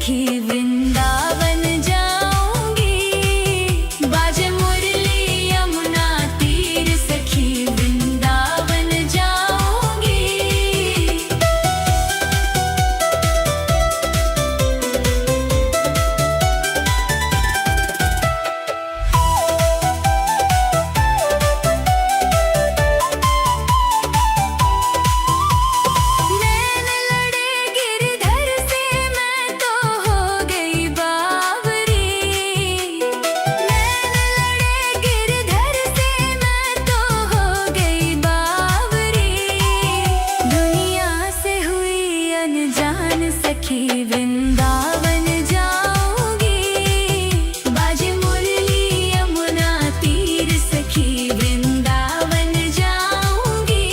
सखी वृंदावन जाऊंगी। बाजे मुरली यमुना तीर सखी वृंदावन जाऊंगी। नैन लड़े गिरधर से मैं तो हो गई बावरी। नैन लड़े गिरधर से मैं तो हो गई बावरी। दुनिया से हुई अनजान सखी वृंदावन जाऊंगी। बाजे मुरली यमुना तीर सखी वृंदावन जाऊंगी।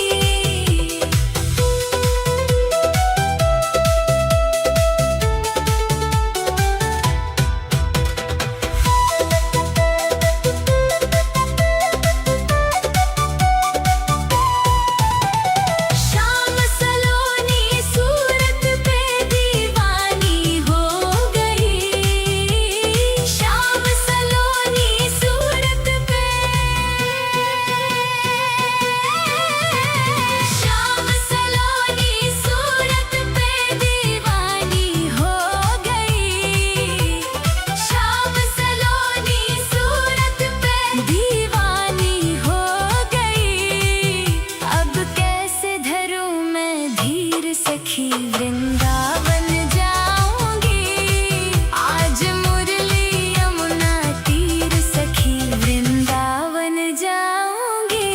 शाम सलोनी सूरत पे दीवानी हो गई। शाम सलोनी सूरत पे। शाम सलोनी सूरत पे दीवानी हो गई। शाम सलोनी सूरत पे दीवानी हो गई। अब कैसे धरूं मैं धीर सखी वृंदावन जाऊंगी। आज मुरली यमुना तीर सखी वृंदावन जाऊंगी।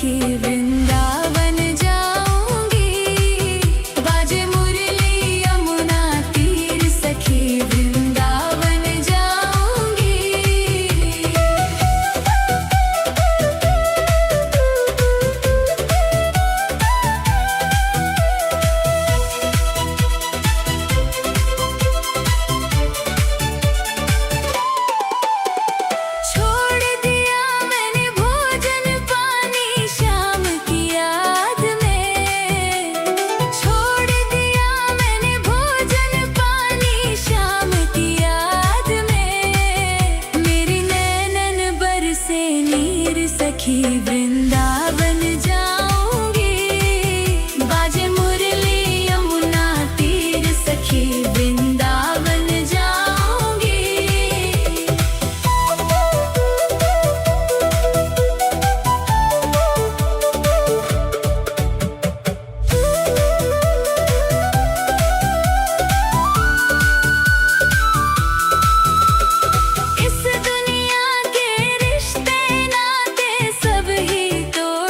सखी वृंदावन जाऊंगी। बाजे मुरली यमुना तीर सखी वृंदावन जाऊंगी। छोड़ दिया मैंने भोजन पानी शाम की याद में। छोड़ दिया मैंने भोजन पानी शाम की याद में। मेरी नैनन बरसे नीर सखी वृंदावन जाऊंगी। बाजे मुरली यमुना तीर सखी वृंदावन जाऊंगी। इस दुनिया के रिश्ते नाते सब ही तोड़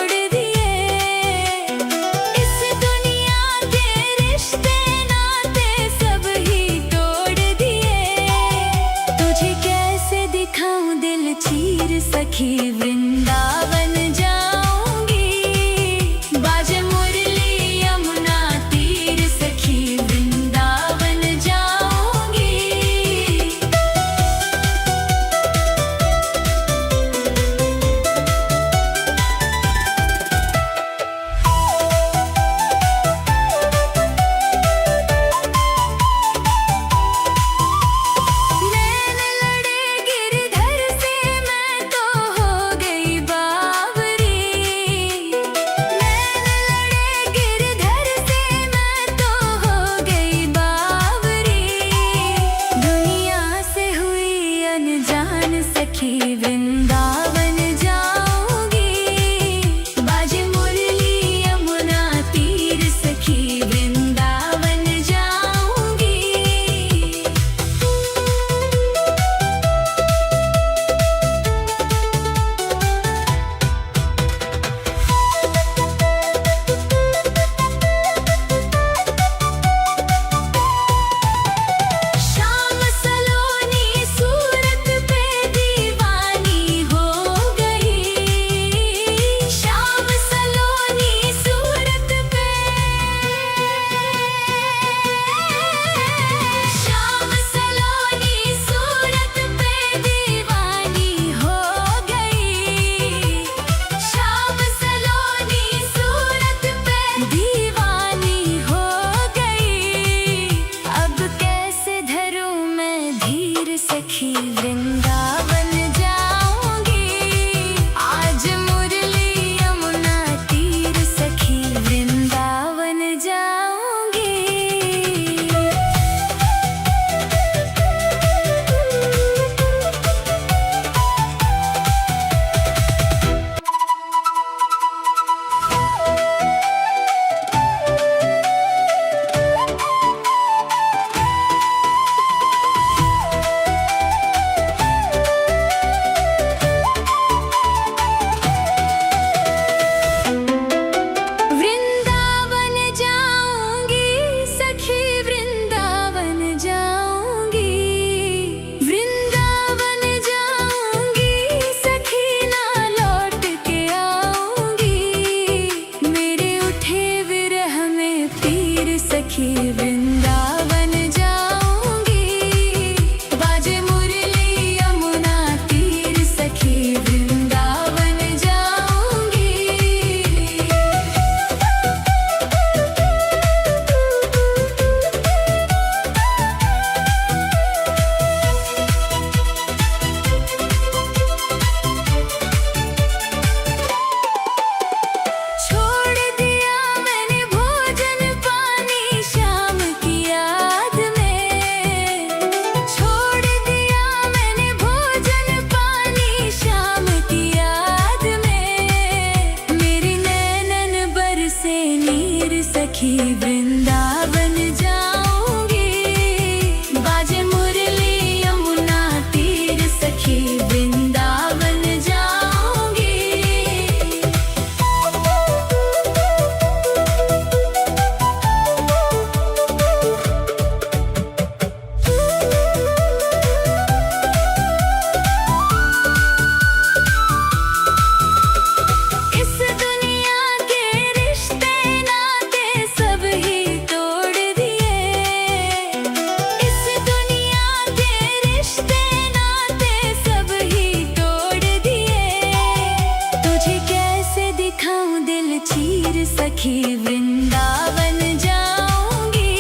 सखी वृंदावन जाऊंगी।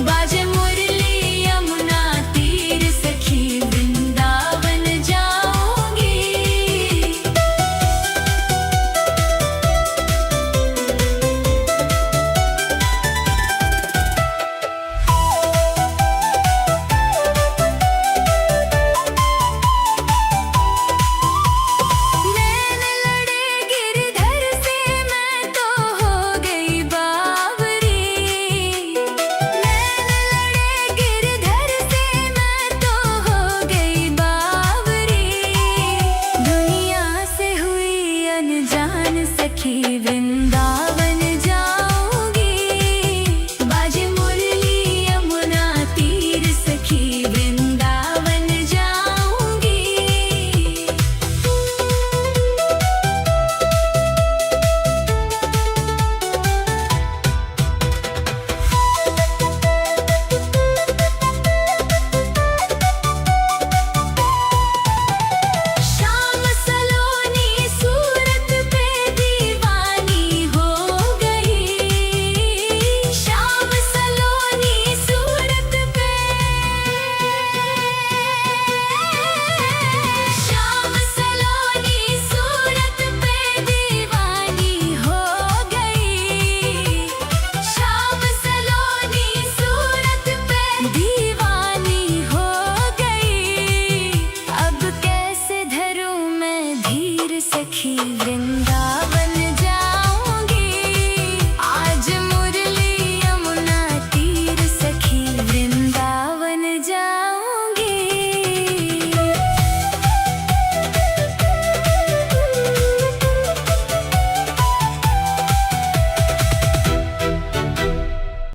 बाजे मुरली यमुना तीर सखी वृंदावन जाऊंगी। नैन लड़े गिरधर से मैं तो हो गई बावरी। नैन लड़े गिरधर से मैं तो हो गई बावरी। दुनिया से हुई अनजान सखी वृंदावन